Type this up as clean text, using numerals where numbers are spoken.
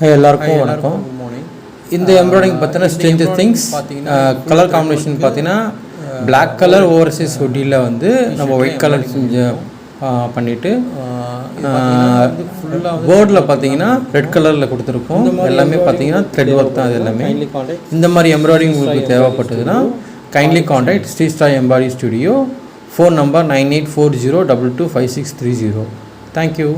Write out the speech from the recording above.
எல்லாருக்கும் வணக்கம். இந்த எம்ப்ராய்டிங் பார்த்தீங்கன்னா ஸ்ட்ரேஞ்சர் திங்ஸ் கலர் காம்பினேஷன் பார்த்தீங்கன்னா பிளாக் கலர் ஓவர்சைஸ் ஹுட்டியில் வந்து நம்ம ஒயிட் கலர் பண்ணிவிட்டு போர்டில் பார்த்தீங்கன்னா ரெட் கலரில் கொடுத்துருக்கோம். எல்லாமே பார்த்தீங்கன்னா த்ரெட் ஒர்க் தான். அது எல்லாமே இந்த மாதிரி எம்ப்ராய்டிங் உங்களுக்கு தேவைப்பட்டதுன்னா kindly contact Sri star embroiding studio. Phone number 9840225630. Thank you.